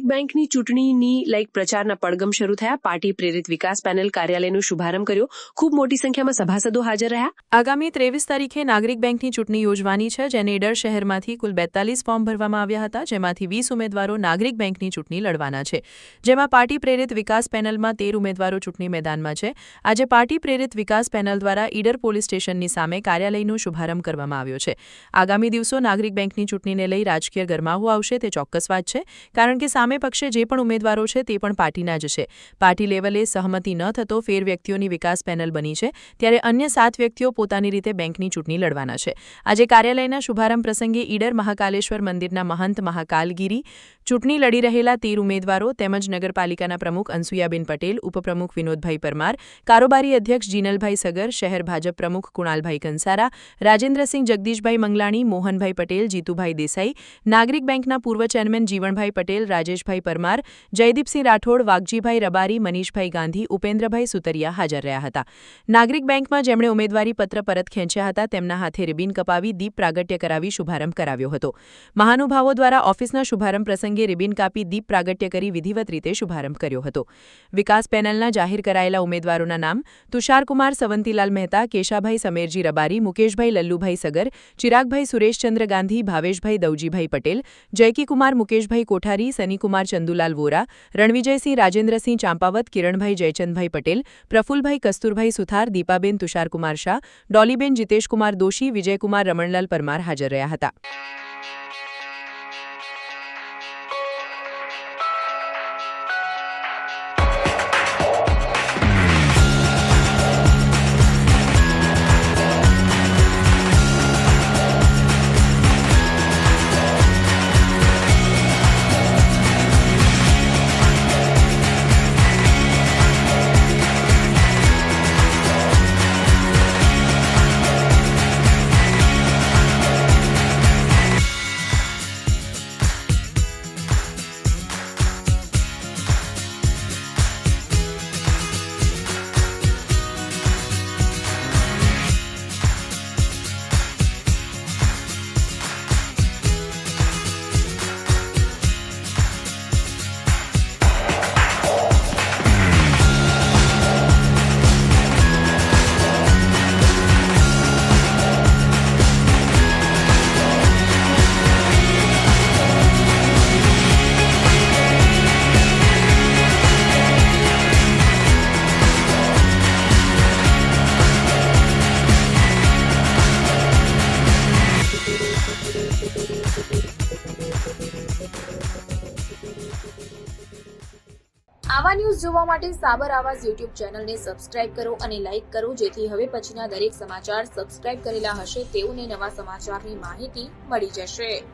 બેંકની ચૂંટણીની પ્રચારના પડગમ શરૂ થયા. પાર્ટી પ્રેરિત વિકાસ પેનલ કાર્યાલયનો શુભારંભ કર્યો. ખૂબ મોટી સંખ્યામાં સભાસદો હાજર રહ્યા. આગામી 23 તારીખે નાગરિક બેંકની ચૂંટણી યોજવાની છે, જેને ઈડર શહેરમાંથી કુલ 42 ફોર્મ ભરવામાં આવ્યા હતા, જેમાંથી 20 ઉમેદવારો નાગરિક બેંકની ચૂંટણી લડવાના છે, જેમાં પાર્ટી પ્રેરિત વિકાસ પેનલમાં 13 ઉમેદવારો ચૂંટણી મેદાનમાં છે. આજે પાર્ટી પ્રેરિત વિકાસ પેનલ દ્વારા ઈડર પોલીસ સ્ટેશનની સામે કાર્યાલયનો શુભારંભ કરવામાં આવ્યો છે. આગામી દિવસો નાગરિક બેંકની ચૂંટણીને લઈ રાજકીય ગરમાવો આવશે તે ચોક્કસ વાત છે, કારણ કે સામે પક્ષે જે પણ ઉમેદવારો છે તે પણ પાર્ટીના જ છે. પાર્ટી લેવલે સહમતિ ન થતો 13 વ્યક્તિઓની વિકાસ પેનલ બની છે, ત્યારે અન્ય 7 વ્યક્તિઓ પોતાની રીતે બેંકની ચૂંટણી લડવાના છે. આજે કાર્યાલયના શુભારંભ પ્રસંગે ઈડર મહાકાલેશ્વર મંદિરના મહંત મહાકાલગીરી, ચૂંટણી લડી રહેલા 13 ઉમેદવારો તેમજ નગરપાલિકાના પ્રમુખ અનસુયાબેન પટેલ, ઉપપ્રમુખ વિનોદભાઈ પરમાર, કારોબારી અધ્યક્ષ જીનલભાઈ સગર, શહેર ભાજપ પ્રમુખ કુણાલભાઈ કંસારા, રાજેન્દ્રસિંહ જગદીશભાઈ મંગલાણી, મોહનભાઈ પટેલ, જીતુભાઈ દેસાઈ, નાગરિક બેંકના પૂર્વ ચેરમેન જીવણભાઈ પટેલ, રાજેશભાઈ પરમાર, જયદીપસિંહ રાઠોડ, વાઘજીભાઈ રબારી, મનીષભાઈ ગાંધી, ઉપેન્દ્રભાઈ સુતરિયા હાજર રહ્યા હતા. નાગરિક બેંકમાં જેમણે ઉમેદવારી પત્ર પરત ખેંચ્યા હતા તેમના હાથે રિબીન કપાવી દીપ પ્રાગટ્ય કરાવી શુભારંભ કરાવ્યો હતો. મહાનુભાવો દ્વારા ઓફિસના શુભારંભ પ્રસંગે રિબીન કાપી દીપ પ્રાગટ્ય કરી વિધિવત રીતે શુભારંભ કર્યો હતો. વિકાસ પેનલના જાહેર કરાયેલા ઉમેદવારોના નામ તુષારકુમાર સવંતીલાલ મહેતા, કેશાભાઈ સમેરજી રબારી, મુકેશભાઈ લલ્લુભાઈ સગર, ચિરાગભાઈ સુરેશચંદ્ર ગાંધી, ભાવેશભાઈ દવજીભાઈ પટેલ, જયકીકુમાર મુકેશભાઈ કોઠારી, સનીકુમાર ચંદુલાલ વોરા, રણવિજયસિંહ રાજેન્દ્રસિંહ ચાંપાવત, કિરણભાઈ જયચંદભાઈ પટેલ, પ્રફુલભાઈ કસ્તુરભાઈ સુથાર, દીપાબેન તુષારકુમાર શાહ, ડોલીબેન જીતેશકુમાર દોશી, વિજયકુમાર રમણલાલ પરમાર હાજર રહ્યા હતા. આવા ન્યૂઝ જોવા માટે સાબર આવાઝ યુટ્યુબ ચેનલને સબસ્ક્રાઇબ કરો અને લાઇક કરો, જેથી હવે પછીના દરેક સમાચાર સબસ્ક્રાઇબ કરેલા હશે તેઓને નવા સમાચારની માહિતી મળી જશે.